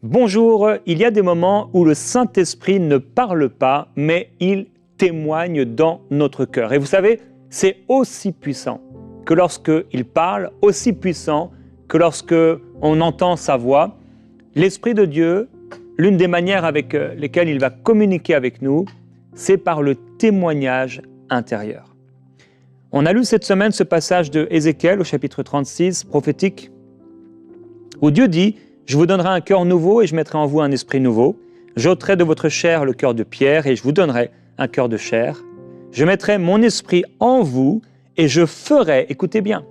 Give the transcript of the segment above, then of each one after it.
Bonjour, il y a des moments où le Saint-Esprit ne parle pas, mais il témoigne dans notre cœur. Et vous savez, c'est aussi puissant que lorsqu'il parle, aussi puissant que lorsque on entend sa voix. L'Esprit de Dieu, l'une des manières avec lesquelles il va communiquer avec nous, c'est par le témoignage intérieur. On a lu cette semaine ce passage de Ézéchiel au chapitre 36, prophétique, où Dieu dit « Je vous donnerai un cœur nouveau et je mettrai en vous un esprit nouveau. J'ôterai de votre chair le cœur de pierre et je vous donnerai un cœur de chair. Je mettrai mon esprit en vous et je ferai, écoutez bien,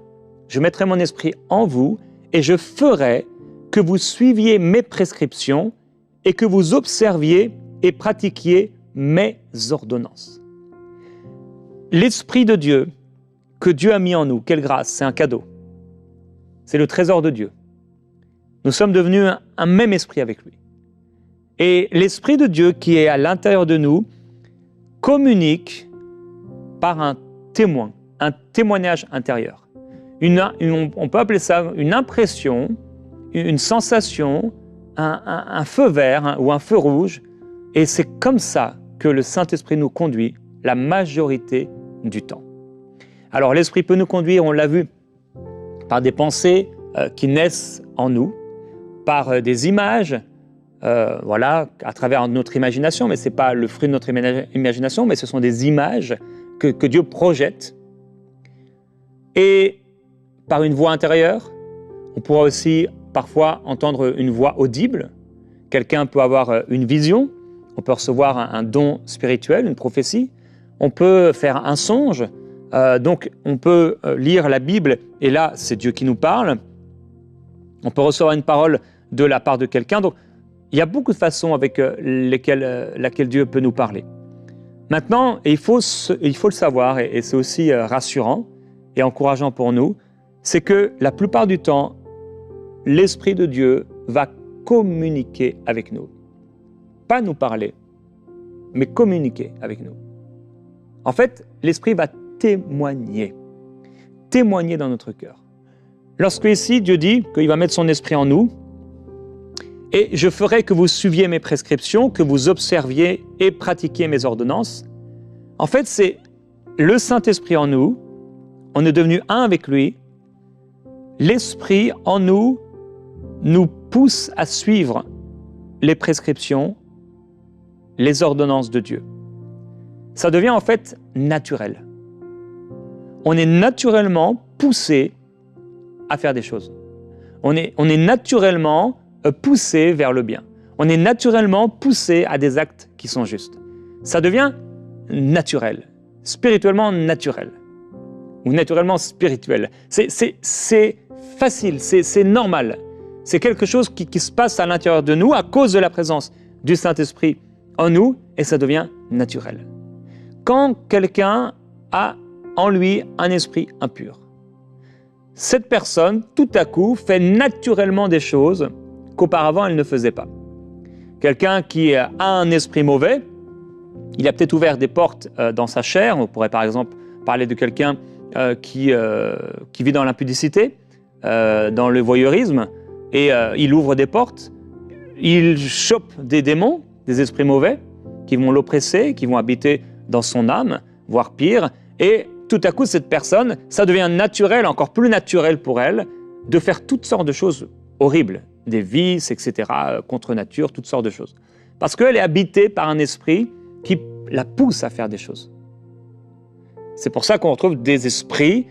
je mettrai mon esprit en vous et je ferai que vous suiviez mes prescriptions et que vous observiez et pratiquiez mes ordonnances. » L'Esprit de Dieu que Dieu a mis en nous, quelle grâce, c'est un cadeau. C'est le trésor de Dieu. Nous sommes devenus un même esprit avec lui. Et l'Esprit de Dieu qui est à l'intérieur de nous communique par un témoin, un témoignage intérieur. On peut appeler ça une impression, une sensation, un feu vert ou un feu rouge. Et c'est comme ça que le Saint-Esprit nous conduit la majorité du temps. Alors l'Esprit peut nous conduire, on l'a vu, par des pensées qui naissent en nous, par des images, à travers notre imagination, mais ce n'est pas le fruit de notre imagination, mais ce sont des images que Dieu projette. Et par une voix intérieure, on pourra aussi parfois entendre une voix audible. Quelqu'un peut avoir une vision, on peut recevoir un don spirituel, une prophétie, on peut faire un songe, donc on peut lire la Bible, et là c'est Dieu qui nous parle. On peut recevoir une parole de la part de quelqu'un. Donc, il y a beaucoup de façons avec laquelle Dieu peut nous parler. Maintenant, il faut le savoir, et c'est aussi rassurant et encourageant pour nous, c'est que la plupart du temps, l'Esprit de Dieu va communiquer avec nous. Pas nous parler, mais communiquer avec nous. En fait, l'Esprit va témoigner dans notre cœur. Lorsque ici, Dieu dit qu'il va mettre son esprit en nous, et je ferai que vous suiviez mes prescriptions, que vous observiez et pratiquiez mes ordonnances. En fait, c'est le Saint-Esprit en nous, on est devenu un avec lui. L'Esprit en nous pousse à suivre les prescriptions, les ordonnances de Dieu. Ça devient en fait naturel. On est naturellement poussé à faire des choses. On est naturellement poussé vers le bien. On est naturellement poussé à des actes qui sont justes. Ça devient naturel, spirituellement naturel, ou naturellement spirituel. C'est facile, c'est normal. C'est quelque chose qui se passe à l'intérieur de nous à cause de la présence du Saint-Esprit en nous, et ça devient naturel. Quand quelqu'un a en lui un esprit impur, cette personne, tout à coup, fait naturellement des choses qu'auparavant elle ne faisait pas. Quelqu'un qui a un esprit mauvais, il a peut-être ouvert des portes dans sa chair. On pourrait par exemple parler de quelqu'un qui vit dans l'impudicité, dans le voyeurisme, et il ouvre des portes, il chope des démons, des esprits mauvais, qui vont l'oppresser, qui vont habiter dans son âme, voire pire, et tout à coup, cette personne, ça devient naturel, encore plus naturel pour elle, de faire toutes sortes de choses horribles, des vices, etc., contre nature, toutes sortes de choses. Parce qu'elle est habitée par un esprit qui la pousse à faire des choses. C'est pour ça qu'on retrouve des esprits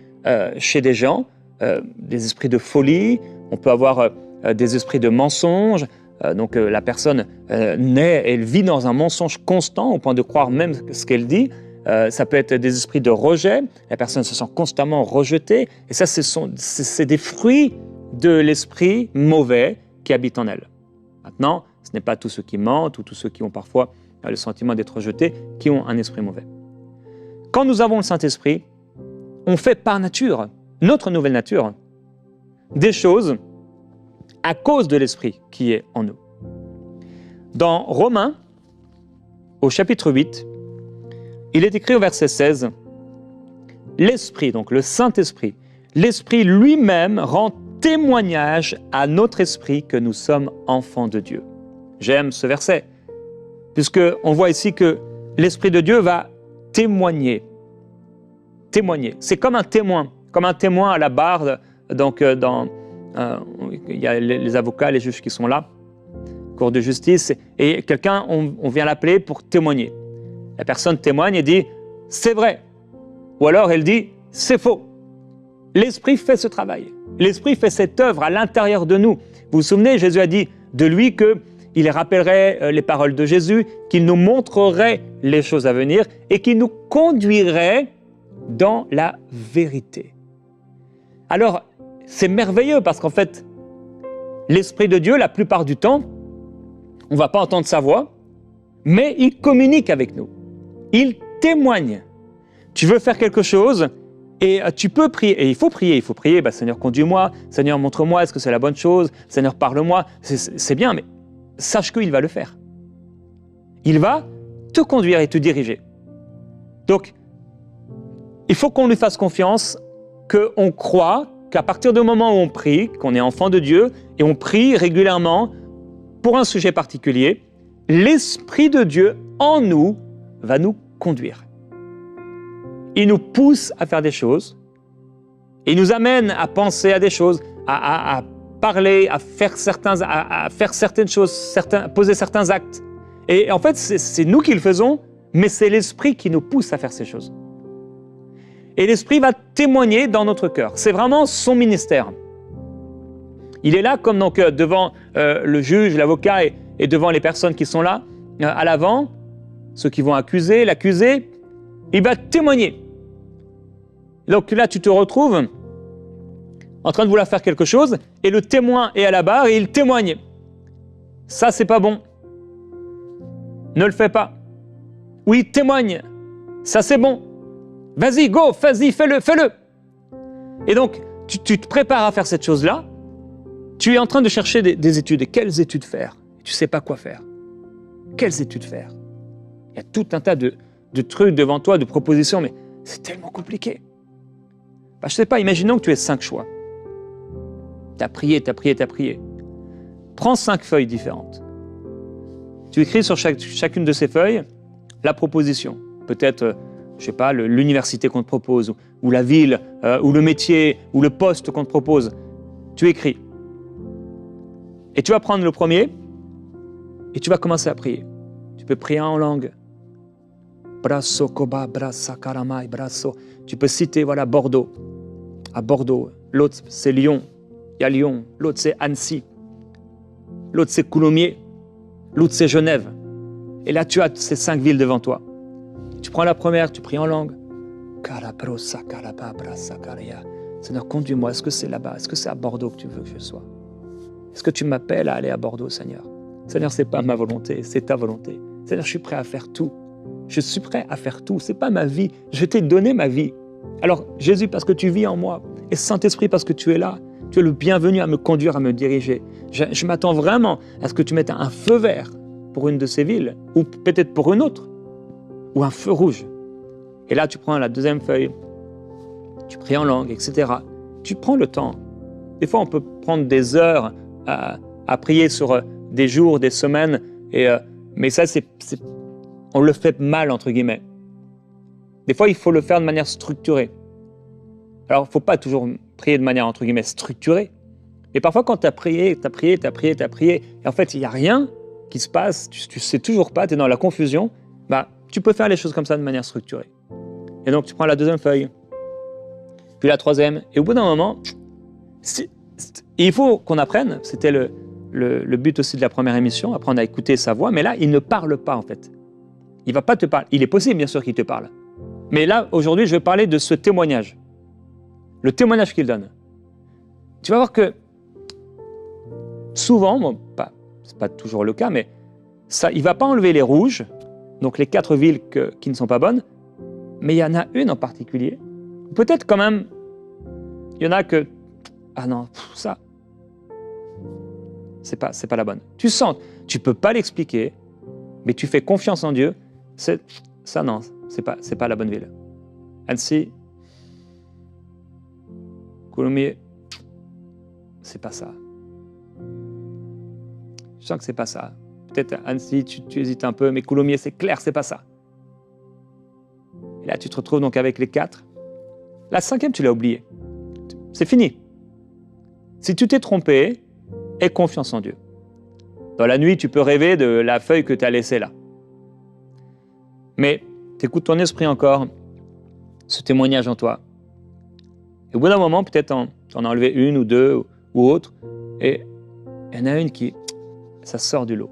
chez des gens, des esprits de folie, on peut avoir des esprits de mensonge, donc la personne naît, elle vit dans un mensonge constant, au point de croire même ce qu'elle dit. Ça peut être des esprits de rejet, la personne se sent constamment rejetée, et ça, c'est des fruits de l'esprit mauvais qui habite en elle. Maintenant, ce n'est pas tous ceux qui mentent ou tous ceux qui ont parfois le sentiment d'être rejetés qui ont un esprit mauvais. Quand nous avons le Saint-Esprit, on fait par nature, notre nouvelle nature, des choses à cause de l'Esprit qui est en nous. Dans Romains, au chapitre 8, il est écrit au verset 16, « L'Esprit, donc le Saint-Esprit, l'Esprit lui-même rend témoignage à notre esprit que nous sommes enfants de Dieu. » J'aime ce verset, puisqu'on voit ici que l'Esprit de Dieu va témoigner. Témoigner. C'est comme un témoin à la barre. Donc, il y a les avocats, les juges qui sont là, cour de justice, et quelqu'un, on vient l'appeler pour témoigner. La personne témoigne et dit « c'est vrai », ou alors elle dit « c'est faux ». L'Esprit fait ce travail. L'Esprit fait cette œuvre à l'intérieur de nous. Vous vous souvenez, Jésus a dit de lui qu'il rappellerait les paroles de Jésus, qu'il nous montrerait les choses à venir et qu'il nous conduirait dans la vérité. Alors, c'est merveilleux parce qu'en fait, l'Esprit de Dieu, la plupart du temps, on ne va pas entendre sa voix, mais il communique avec nous. Il témoigne. Tu veux faire quelque chose et tu peux prier. Et il faut prier. Seigneur, conduis-moi. Seigneur, montre-moi, est-ce que c'est la bonne chose? Seigneur, parle-moi. C'est bien, mais sache qu'il va le faire. Il va te conduire et te diriger. Donc, il faut qu'on lui fasse confiance, qu'on croit qu'à partir du moment où on prie, qu'on est enfant de Dieu, et on prie régulièrement pour un sujet particulier, l'Esprit de Dieu en nous va nous conduire. Il nous pousse à faire des choses, il nous amène à penser à des choses, à parler, à faire certaines choses, poser certains actes. Et en fait, c'est nous qui le faisons, mais c'est l'Esprit qui nous pousse à faire ces choses. Et l'Esprit va témoigner dans notre cœur. C'est vraiment son ministère. Il est là comme donc devant le juge, l'avocat et devant les personnes qui sont là, à l'avant, ceux qui vont accuser, l'accusé, il va témoigner. Donc là, tu te retrouves en train de vouloir faire quelque chose et le témoin est à la barre et il témoigne. Ça, c'est pas bon. Ne le fais pas. Oui, témoigne. Ça, c'est bon. Vas-y, go, vas-y, fais-le. Et donc, tu te prépares à faire cette chose-là. Tu es en train de chercher des études. Et quelles études faire? Tu ne sais pas quoi faire. Quelles études faire? Il y a tout un tas de trucs devant toi, de propositions, mais c'est tellement compliqué. Je ne sais pas, imaginons que tu aies 5 choix. Tu as prié. Prends 5 feuilles différentes. Tu écris sur chacune de ces feuilles la proposition. Peut-être, je ne sais pas, l'université qu'on te propose, ou la ville, ou le métier, ou le poste qu'on te propose. Tu écris. Et tu vas prendre le premier, et tu vas commencer à prier. Tu peux prier en langue. Brasso, Koba, Brassa, Karamai, Brasso. Tu peux citer, voilà, Bordeaux. À Bordeaux. L'autre, c'est Lyon. Il y a Lyon. L'autre, c'est Annecy. L'autre, c'est Coulommiers. L'autre, c'est Genève. Et là, tu as ces 5 villes devant toi. Tu prends la première, tu pries en langue. Seigneur, conduis-moi. Est-ce que c'est là-bas? Est-ce que c'est à Bordeaux que tu veux que je sois? Est-ce que tu m'appelles à aller à Bordeaux, Seigneur? Seigneur, ce n'est pas ma volonté, c'est ta volonté. Seigneur, je suis prêt à faire tout. Je suis prêt à faire tout. Ce n'est pas ma vie. Je t'ai donné ma vie. Alors, Jésus, parce que tu vis en moi, et Saint-Esprit, parce que tu es là, tu es le bienvenu à me conduire, à me diriger. Je m'attends vraiment à ce que tu mettes un feu vert pour une de ces villes, ou peut-être pour une autre, ou un feu rouge. Et là, tu prends la deuxième feuille, tu pries en langue, etc. Tu prends le temps. Des fois, on peut prendre des heures à prier sur des jours, des semaines, mais ça, on le fait mal, entre guillemets. Des fois, il faut le faire de manière structurée. Alors, il ne faut pas toujours prier de manière, entre guillemets, structurée. Mais parfois, quand tu as prié, et en fait, il n'y a rien qui se passe, tu ne sais toujours pas, tu es dans la confusion, tu peux faire les choses comme ça de manière structurée. Et donc, tu prends la deuxième feuille, puis la troisième, et au bout d'un moment, il faut qu'on apprenne, c'était le but aussi de la première émission, apprendre à écouter sa voix, mais là, il ne parle pas, en fait. Il ne va pas te parler. Il est possible, bien sûr, qu'il te parle. Mais là, aujourd'hui, je vais parler de ce témoignage. Le témoignage qu'il donne. Tu vas voir que souvent, ce n'est pas toujours le cas, mais il ne va pas enlever les rouges, donc les 4 villes qui ne sont pas bonnes, mais il y en a une en particulier. Peut-être quand même, il y en a que, ah non, ça, c'est pas la bonne. Tu sens, tu ne peux pas l'expliquer, mais tu fais confiance en Dieu, ça non, c'est pas la bonne ville. Annecy, Coulommiers, c'est pas ça. Je sens que c'est pas ça. peut-être Annecy, tu hésites un peu, mais Coulommiers, c'est clair, c'est pas ça. Et là, tu te retrouves donc avec les 4. La 5e, tu l'as oubliée. C'est fini. Si tu t'es trompé, aie confiance en Dieu. Dans la nuit, tu peux rêver de la feuille que tu as laissée là. Mais t'écoutes ton esprit encore, ce témoignage en toi. Et au bout d'un moment, peut-être t'en as enlevé une ou deux ou autre, et il y en a une qui, ça sort du lot.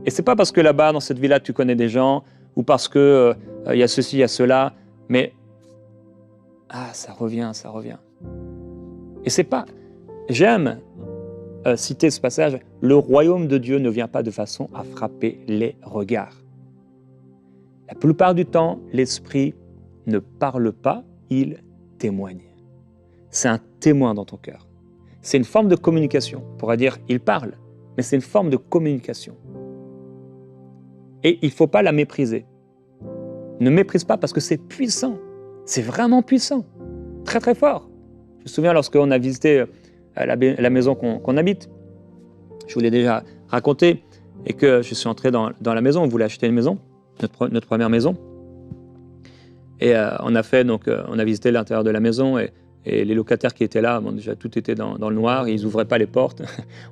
Et c'est pas parce que là-bas, dans cette ville-là, tu connais des gens, ou parce que il y a ceci, il y a cela, mais ça revient. Et c'est pas, j'aime citer ce passage, le royaume de Dieu ne vient pas de façon à frapper les regards. La plupart du temps, l'esprit ne parle pas, il témoigne. C'est un témoin dans ton cœur. C'est une forme de communication. On pourrait dire, il parle, mais c'est une forme de communication. Et il ne faut pas la mépriser. Ne méprise pas parce que c'est puissant. C'est vraiment puissant. Très très fort. Je me souviens lorsqu'on a visité la maison qu'on habite, je vous l'ai déjà raconté, et que je suis entré dans la maison, on voulait acheter une maison, notre première maison. Et on a visité l'intérieur de la maison, et les locataires qui étaient là, déjà tout était dans le noir, ils n'ouvraient pas les portes.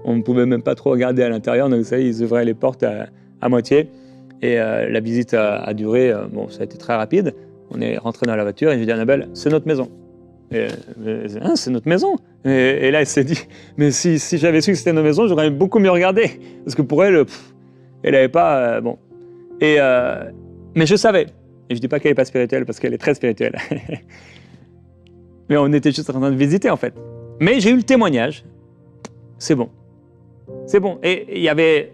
On ne pouvait même pas trop regarder à l'intérieur, donc vous savez, ils ouvraient les portes à moitié. Et la visite a duré, ça a été très rapide. On est rentré dans la voiture et j'ai dit à Annabelle, c'est notre maison. C'est notre maison. Et là, elle s'est dit, mais si j'avais su que c'était notre maison, j'aurais beaucoup mieux regardé. Parce que pour elle, elle n'avait pas... mais je savais. Et je ne dis pas qu'elle n'est pas spirituelle, parce qu'elle est très spirituelle. Mais on était juste en train de visiter, en fait. Mais j'ai eu le témoignage. C'est bon. C'est bon. Et il y avait...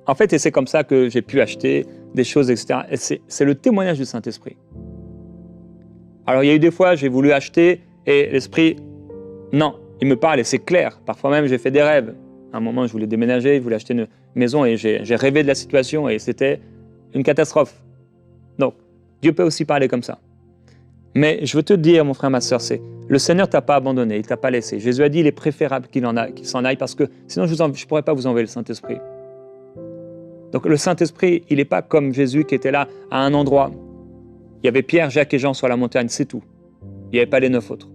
En fait, et c'est comme ça que j'ai pu acheter des choses, etc. Et c'est le témoignage du Saint-Esprit. Alors, il y a eu des fois, j'ai voulu acheter et l'Esprit, non, il me parle et c'est clair. Parfois même, j'ai fait des rêves. À un moment, je voulais déménager, je voulais acheter une maison et j'ai rêvé de la situation et c'était une catastrophe. Donc, Dieu peut aussi parler comme ça. Mais je veux te dire, mon frère, ma sœur, le Seigneur ne t'a pas abandonné, il ne t'a pas laissé. Jésus a dit, il est préférable qu'il s'en aille parce que sinon, je ne pourrais pas vous envoyer le Saint-Esprit. Donc, le Saint-Esprit, il n'est pas comme Jésus qui était là à un endroit. Il y avait Pierre, Jacques et Jean sur la montagne, c'est tout. Il n'y avait pas les 9 autres.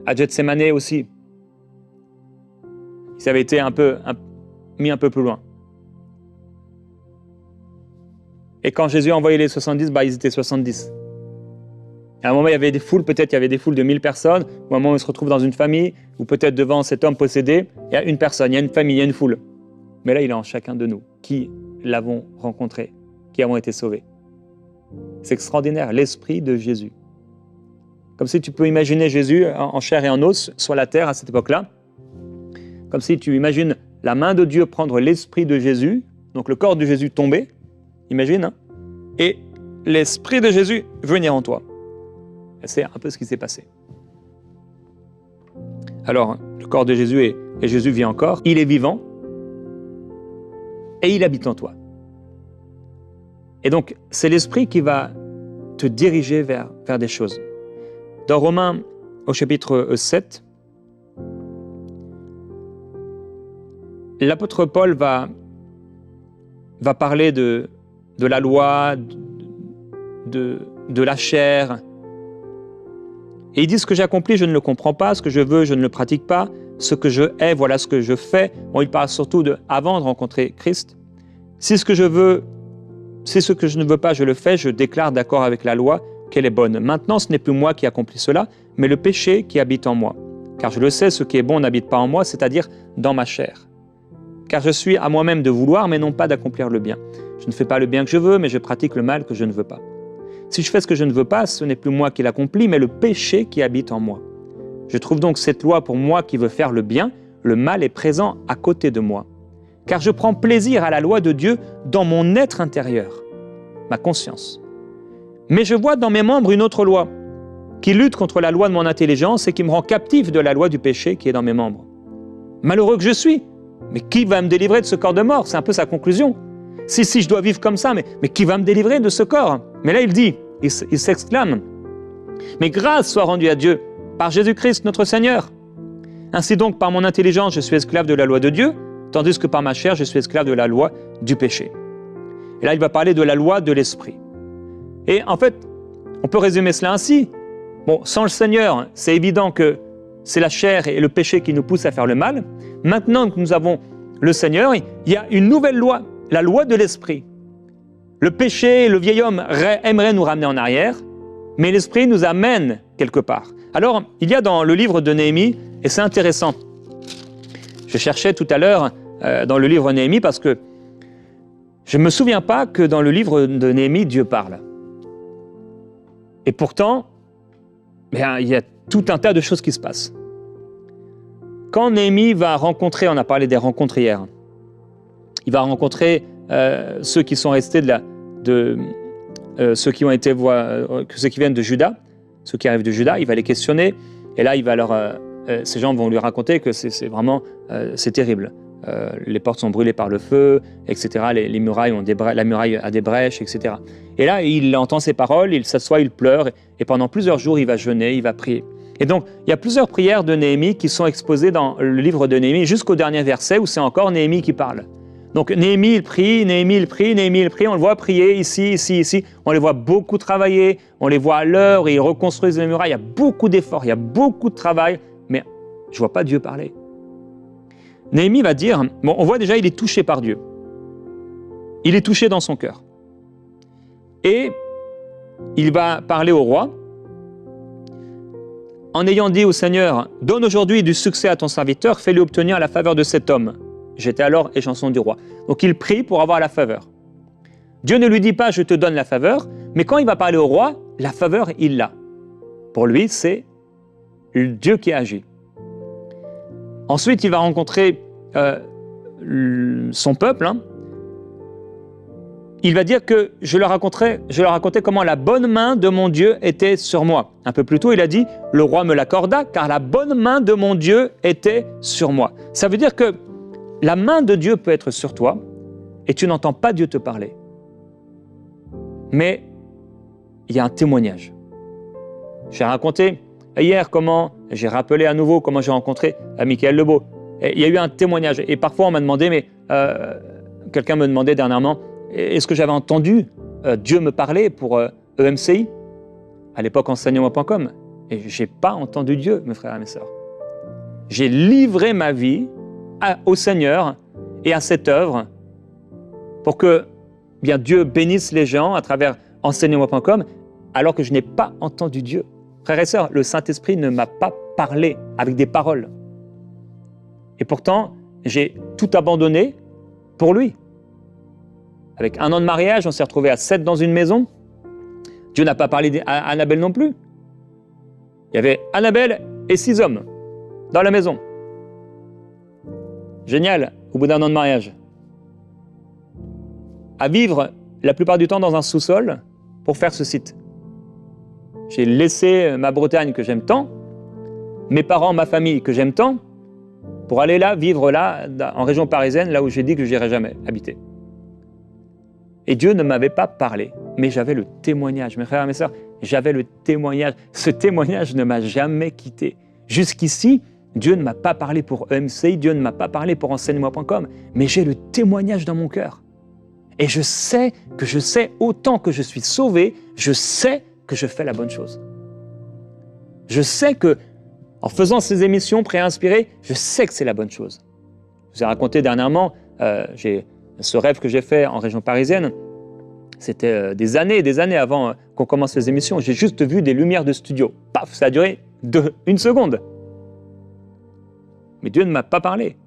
À Gethsémané aussi. Ils avaient été mis un peu plus loin. Et quand Jésus a envoyé les 70, ils étaient 70. À un moment, il y avait des foules, peut-être il y avait des foules de 1000 personnes, ou à un moment, ils se retrouvent dans une famille, ou peut-être devant cet homme possédé, il y a une personne, il y a une famille, il y a une foule. Mais là, il est en chacun de nous, qui l'avons rencontré, qui avons été sauvés. C'est extraordinaire, l'esprit de Jésus. Comme si tu peux imaginer Jésus en chair et en os sur la terre à cette époque-là. Comme si tu imagines la main de Dieu prendre l'esprit de Jésus, donc le corps de Jésus tomber, imagine, et l'esprit de Jésus venir en toi. Et c'est un peu ce qui s'est passé. Alors, le corps de Jésus et Jésus vit encore, il est vivant et il habite en toi. Et donc, c'est l'esprit qui va te diriger vers des choses. Dans Romains, au chapitre 7, l'apôtre Paul va parler de la loi, de la chair. Et il dit, ce que j'accomplis, je ne le comprends pas, ce que je veux, je ne le pratique pas, ce que je hais, voilà ce que je fais. Bon, il parle surtout avant de rencontrer Christ. Si ce que je ne veux pas, je le fais, je déclare d'accord avec la loi qu'elle est bonne. Maintenant, ce n'est plus moi qui accomplis cela, mais le péché qui habite en moi. Car je le sais, ce qui est bon n'habite pas en moi, c'est-à-dire dans ma chair. Car je suis à moi-même de vouloir, mais non pas d'accomplir le bien. Je ne fais pas le bien que je veux, mais je pratique le mal que je ne veux pas. Si je fais ce que je ne veux pas, ce n'est plus moi qui l'accomplis, mais le péché qui habite en moi. Je trouve donc cette loi pour moi qui veut faire le bien, le mal est présent à côté de moi. Car je prends plaisir à la loi de Dieu dans mon être intérieur, ma conscience. Mais je vois dans mes membres une autre loi, qui lutte contre la loi de mon intelligence et qui me rend captif de la loi du péché qui est dans mes membres. Malheureux que je suis, mais qui va me délivrer de ce corps de mort? C'est un peu sa conclusion. Si je dois vivre comme ça, mais qui va me délivrer de ce corps? Mais là, il s'exclame, mais grâce soit rendue à Dieu, par Jésus-Christ notre Seigneur. Ainsi donc, par mon intelligence, je suis esclave de la loi de Dieu, tandis que par ma chair, je suis esclave de la loi du péché. Et là, il va parler de la loi de l'esprit. Et en fait, on peut résumer cela ainsi. Bon, sans le Seigneur, c'est évident que c'est la chair et le péché qui nous poussent à faire le mal. Maintenant que nous avons le Seigneur, il y a une nouvelle loi, la loi de l'esprit. Le péché, le vieil homme aimerait nous ramener en arrière, mais l'esprit nous amène quelque part. Alors, il y a dans le livre de Néhémie, et c'est intéressant, je cherchais tout à l'heure dans le livre de Néhémie parce que je ne me souviens pas que dans le livre de Néhémie, Dieu parle. Et pourtant, il y a tout un tas de choses qui se passent. Quand Néhémie va rencontrer, on a parlé des rencontres hier, il va rencontrer ceux qui sont restés ceux qui viennent de Juda, ceux qui arrivent de Juda, il va les questionner, et là, il va ces gens vont lui raconter que c'est vraiment terrible. Les portes sont brûlées par le feu, etc. Les murailles la muraille a des brèches, etc. Et là, il entend ces paroles, il s'assoit, il pleure, et pendant plusieurs jours, il va jeûner, il va prier. Et donc, il y a plusieurs prières de Néhémie qui sont exposées dans le livre de Néhémie, jusqu'au dernier verset où c'est encore Néhémie qui parle. Donc, Néhémie, il prie, Néhémie, il prie, Néhémie, il prie, on le voit prier ici. On les voit beaucoup travailler, on les voit à l'heure, ils reconstruisent les murailles, il y a beaucoup d'efforts, il y a beaucoup de travail, mais je ne vois pas Dieu parler. Néhémie va dire, on voit déjà, il est touché par Dieu. Il est touché dans son cœur. Et il va parler au roi, en ayant dit au Seigneur, « Donne aujourd'hui du succès à ton serviteur, fais-lui obtenir la faveur de cet homme. » J'étais alors échanson du roi. Donc il prie pour avoir la faveur. Dieu ne lui dit pas « Je te donne la faveur », mais quand il va parler au roi, la faveur, il l'a. Pour lui, c'est Dieu qui agit. Ensuite, il va rencontrer son peuple. Il va dire que je leur racontais comment la bonne main de mon Dieu était sur moi. Un peu plus tôt, il a dit « Le roi me l'accorda, car la bonne main de mon Dieu était sur moi. » Ça veut dire que la main de Dieu peut être sur toi et tu n'entends pas Dieu te parler. Mais il y a un témoignage. J'ai raconté hier j'ai rappelé à nouveau comment j'ai rencontré Michael Lebeau. Et il y a eu un témoignage. Et parfois, on m'a demandé, quelqu'un me demandait dernièrement, est-ce que j'avais entendu Dieu me parler pour EMCI, à l'époque enseignement.com. Et je n'ai pas entendu Dieu, mes frères et mes sœurs. J'ai livré ma vie au Seigneur et à cette œuvre pour que Dieu bénisse les gens à travers enseignement.com, alors que je n'ai pas entendu Dieu. Frères et sœurs, le Saint-Esprit ne m'a pas parlé avec des paroles. Et pourtant, j'ai tout abandonné pour lui. Avec 1 an de mariage, on s'est retrouvés à 7 dans une maison. Dieu n'a pas parlé à Annabelle non plus. Il y avait Annabelle et 6 hommes dans la maison. Génial, au bout d'1 an de mariage. À vivre la plupart du temps dans un sous-sol pour faire ce site. J'ai laissé ma Bretagne que j'aime tant, mes parents, ma famille que j'aime tant, pour aller là, vivre là, en région parisienne, là où j'ai dit que je n'irais jamais habiter. Et Dieu ne m'avait pas parlé, mais j'avais le témoignage. Mes frères et mes sœurs, j'avais le témoignage. Ce témoignage ne m'a jamais quitté. Jusqu'ici, Dieu ne m'a pas parlé pour EMCI, Dieu ne m'a pas parlé pour enseignement.com, mais j'ai le témoignage dans mon cœur. Et je sais autant que je suis sauvé, je sais que je fais la bonne chose. Je sais que, en faisant ces émissions pré-inspirées, je sais que c'est la bonne chose. Je vous ai raconté dernièrement, ce rêve que j'ai fait en région parisienne, c'était des années avant qu'on commence les émissions. J'ai juste vu des lumières de studio. Paf, ça a duré 1 seconde. Mais Dieu ne m'a pas parlé.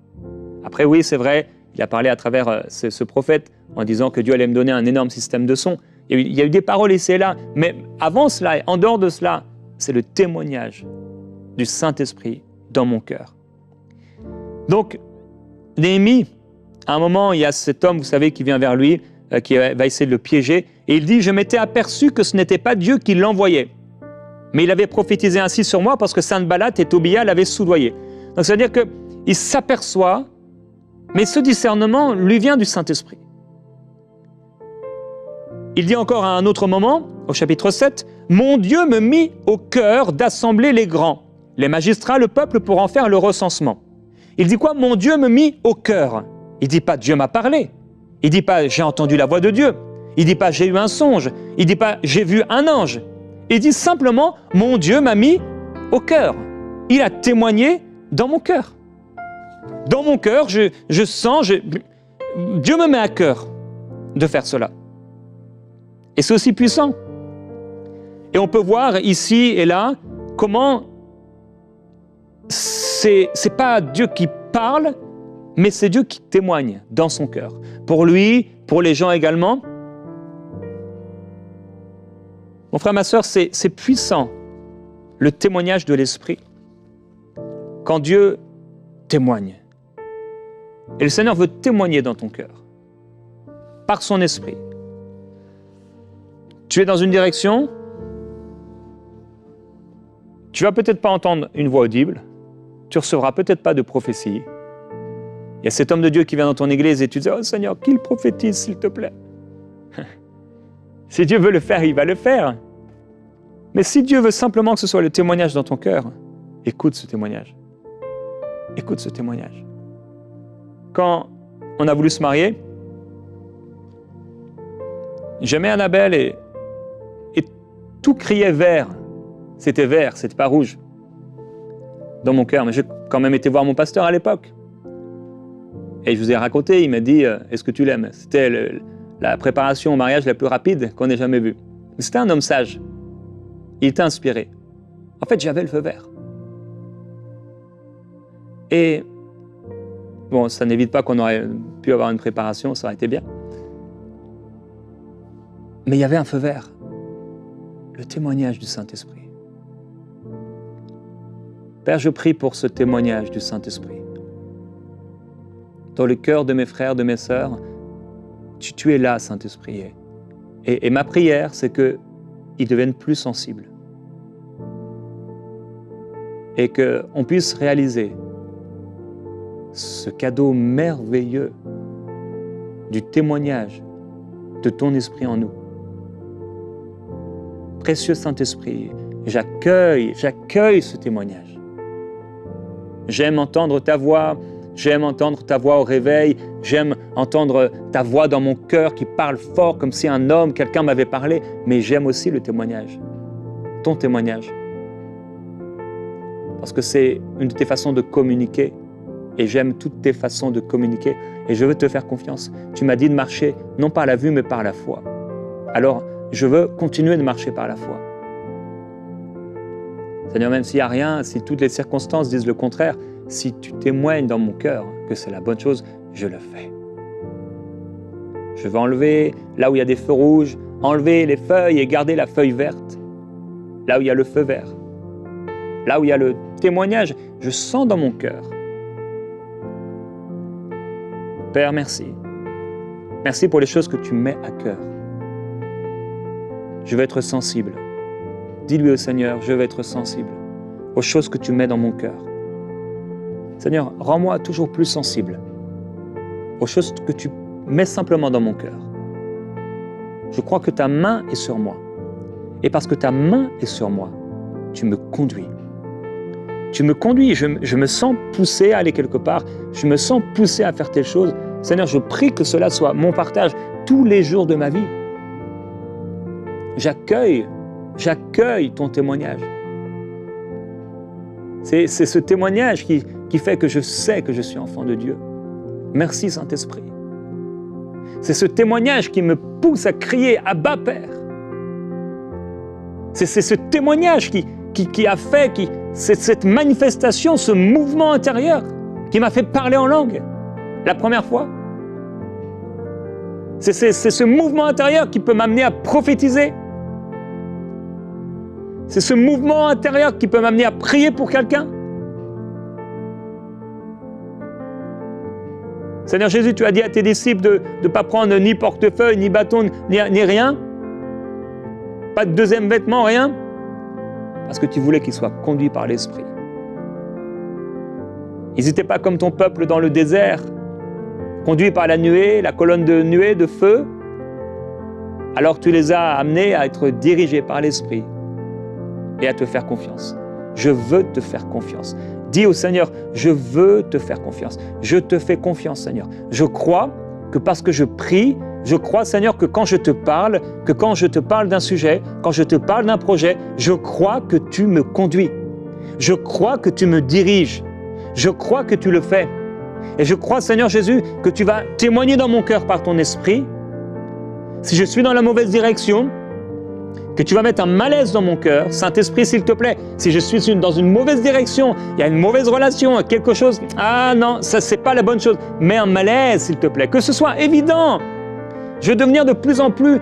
Après, oui, c'est vrai, il a parlé à travers ce prophète en disant que Dieu allait me donner un énorme système de son. Il y a eu des paroles ici et là, mais avant cela, en dehors de cela, c'est le témoignage du Saint-Esprit dans mon cœur. Donc, Néhémie, à un moment, il y a cet homme, vous savez, qui vient vers lui, qui va essayer de le piéger, et il dit « Je m'étais aperçu que ce n'était pas Dieu qui l'envoyait, mais il avait prophétisé ainsi sur moi parce que Sanballat et Tobia l'avaient soudoyé. » Donc, c'est-à-dire qu'il s'aperçoit, mais ce discernement lui vient du Saint-Esprit. Il dit encore à un autre moment, au chapitre 7, « Mon Dieu me mit au cœur d'assembler les grands, les magistrats, le peuple, pour en faire le recensement. » Il dit quoi? « Mon Dieu me mit au cœur. » Il ne dit pas « Dieu m'a parlé ». Il ne dit pas « J'ai entendu la voix de Dieu ». Il ne dit pas « J'ai eu un songe ». Il ne dit pas « J'ai vu un ange ». Il dit simplement « Mon Dieu m'a mis au cœur ». Il a témoigné dans mon cœur. Dans mon cœur, je sens, Dieu me met à cœur de faire cela. Et c'est aussi puissant. Et on peut voir ici et là comment c'est pas Dieu qui parle, mais c'est Dieu qui témoigne dans son cœur. Pour lui, pour les gens également. Mon frère, ma sœur, c'est puissant, le témoignage de l'Esprit. Quand Dieu témoigne. Et le Seigneur veut témoigner dans ton cœur, par son Esprit. Tu es dans une direction, tu vas peut-être pas entendre une voix audible, tu recevras peut-être pas de prophétie. Il y a cet homme de Dieu qui vient dans ton église et tu dis « Oh Seigneur, qu'il prophétise s'il te plaît ». Si Dieu veut le faire, il va le faire. Mais si Dieu veut simplement que ce soit le témoignage dans ton cœur, écoute ce témoignage. Écoute ce témoignage. Quand on a voulu se marier, j'aimais Annabelle et tout criait vert. C'était vert, c'était pas rouge. Dans mon cœur, mais j'ai quand même été voir mon pasteur à l'époque. Et je vous ai raconté, il m'a dit « Est-ce que tu l'aimes ?» C'était la préparation au mariage la plus rapide qu'on ait jamais vue. C'était un homme sage. Il était inspiré. En fait, j'avais le feu vert. Et bon, ça n'évite pas qu'on aurait pu avoir une préparation, ça aurait été bien. Mais il y avait un feu vert. Le témoignage du Saint-Esprit. Père, je prie pour ce témoignage du Saint-Esprit. Dans le cœur de mes frères, de mes sœurs, tu es là, Saint-Esprit. Et ma prière, c'est qu'ils deviennent plus sensibles. Et qu'on puisse réaliser ce cadeau merveilleux du témoignage de ton Esprit en nous. Précieux Saint-Esprit, j'accueille ce témoignage. J'aime entendre ta voix au réveil, j'aime entendre ta voix dans mon cœur qui parle fort comme si un homme, quelqu'un m'avait parlé, mais j'aime aussi le témoignage, ton témoignage. Parce que c'est une de tes façons de communiquer et j'aime toutes tes façons de communiquer et je veux te faire confiance. Tu m'as dit de marcher non par la vue mais par la foi. Alors, je veux continuer de marcher par la foi. Seigneur, même s'il n'y a rien, si toutes les circonstances disent le contraire, si tu témoignes dans mon cœur que c'est la bonne chose, je le fais. Je vais enlever là où il y a des feux rouges, enlever les feuilles et garder la feuille verte. Là où il y a le feu vert. Là où il y a le témoignage, je sens dans mon cœur. Père, merci. Merci pour les choses que tu mets à cœur. Je vais être sensible. Dis-lui au Seigneur, je vais être sensible aux choses que tu mets dans mon cœur. Seigneur, rends-moi toujours plus sensible aux choses que tu mets simplement dans mon cœur. Je crois que ta main est sur moi. Et parce que ta main est sur moi, tu me conduis. Tu me conduis, je me sens poussé à aller quelque part, je me sens poussé à faire telle chose. Seigneur, je prie que cela soit mon partage tous les jours de ma vie. J'accueille ton témoignage. C'est ce témoignage qui fait que je sais que je suis enfant de Dieu. Merci Saint-Esprit. C'est ce témoignage qui me pousse à crier « Abba, Père ». C'est ce témoignage qui a fait, c'est cette manifestation, ce mouvement intérieur qui m'a fait parler en langue la première fois. C'est ce mouvement intérieur qui peut m'amener à prophétiser. C'est ce mouvement intérieur qui peut m'amener à prier pour quelqu'un. Seigneur Jésus, tu as dit à tes disciples de ne pas prendre ni portefeuille, ni bâton, ni rien. Pas de deuxième vêtement, rien. Parce que tu voulais qu'ils soient conduits par l'Esprit. Ils n'étaient pas comme ton peuple dans le désert, conduits par la nuée, la colonne de nuée, de feu. Alors tu les as amenés à être dirigés par l'Esprit et à te faire confiance. je veux te faire confiance. Dis au Seigneur, je veux te faire confiance. Je te fais confiance, Seigneur. Je crois que parce que je prie, je crois, Seigneur, que quand je te parle d'un sujet, quand je te parle d'un projet, je crois que tu me conduis. Je crois que tu me diriges. Je crois que tu le fais. Et je crois, Seigneur Jésus, que tu vas témoigner dans mon cœur par ton esprit. Si je suis dans la mauvaise direction, que tu vas mettre un malaise dans mon cœur. Saint-Esprit, s'il te plaît, si je suis dans une mauvaise direction, il y a une mauvaise relation, quelque chose, ah non, ça c'est pas la bonne chose. Mets un malaise, s'il te plaît, que ce soit évident. Je veux devenir de plus en plus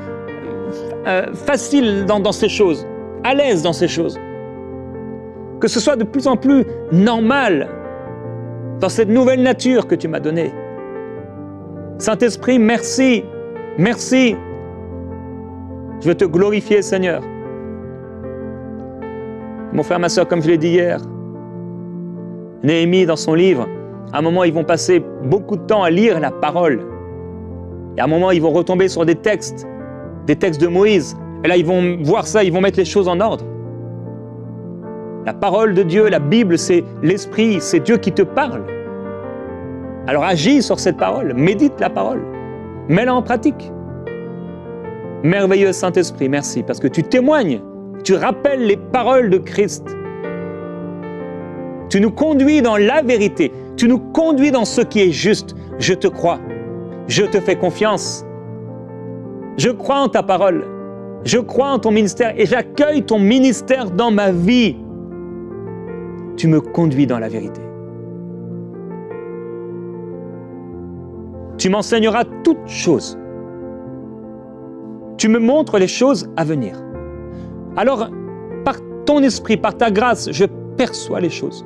facile dans ces choses, à l'aise dans ces choses. Que ce soit de plus en plus normal dans cette nouvelle nature que tu m'as donnée. Saint-Esprit, merci, merci. Je veux te glorifier, Seigneur. Mon frère, ma soeur, comme je l'ai dit hier, Néhémie, dans son livre, à un moment, ils vont passer beaucoup de temps à lire la parole. Et à un moment, ils vont retomber sur des textes de Moïse. Et là, ils vont voir ça, ils vont mettre les choses en ordre. La parole de Dieu, la Bible, c'est l'Esprit, c'est Dieu qui te parle. Alors agis sur cette parole, médite la parole, mets-la en pratique. Merveilleux Saint-Esprit, merci, parce que tu témoignes, tu rappelles les paroles de Christ. Tu nous conduis dans la vérité, tu nous conduis dans ce qui est juste. Je te crois, je te fais confiance. Je crois en ta parole, je crois en ton ministère et j'accueille ton ministère dans ma vie. Tu me conduis dans la vérité. Tu m'enseigneras toutes choses. Tu me montres les choses à venir. Alors, par ton esprit, par ta grâce, je perçois les choses.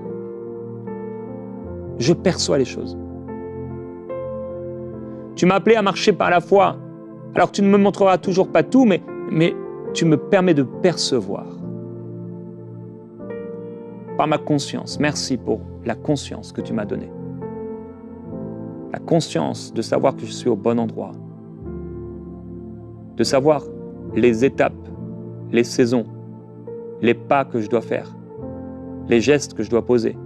Je perçois les choses. Tu m'as appelé à marcher par la foi. Alors tu ne me montreras toujours pas tout, mais tu me permets de percevoir. Par ma conscience. Merci pour la conscience que tu m'as donnée. La conscience de savoir que je suis au bon endroit. De savoir les étapes, les saisons, les pas que je dois faire, les gestes que je dois poser.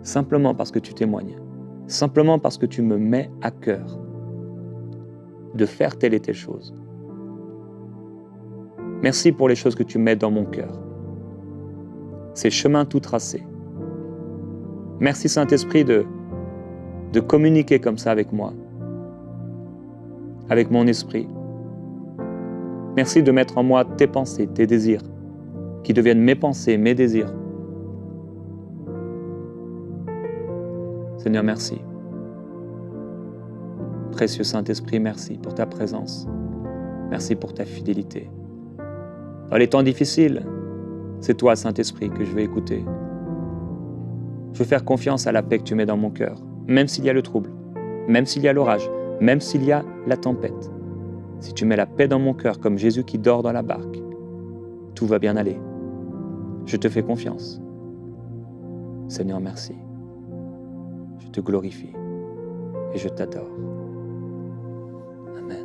Simplement parce que tu témoignes. Simplement parce que tu me mets à cœur de faire telle et telle chose. Merci pour les choses que tu mets dans mon cœur. Ces chemins tout tracés. Merci Saint-Esprit de communiquer comme ça avec moi, avec mon esprit. Merci de mettre en moi tes pensées, tes désirs, qui deviennent mes pensées, mes désirs. Seigneur, merci. Précieux Saint-Esprit, merci pour ta présence. Merci pour ta fidélité. Dans les temps difficiles, c'est toi, Saint-Esprit, que je vais écouter. Je veux faire confiance à la paix que tu mets dans mon cœur, même s'il y a le trouble, même s'il y a l'orage, même s'il y a la tempête. Si tu mets la paix dans mon cœur comme Jésus qui dort dans la barque, tout va bien aller. Je te fais confiance. Seigneur, merci. Je te glorifie et je t'adore. Amen.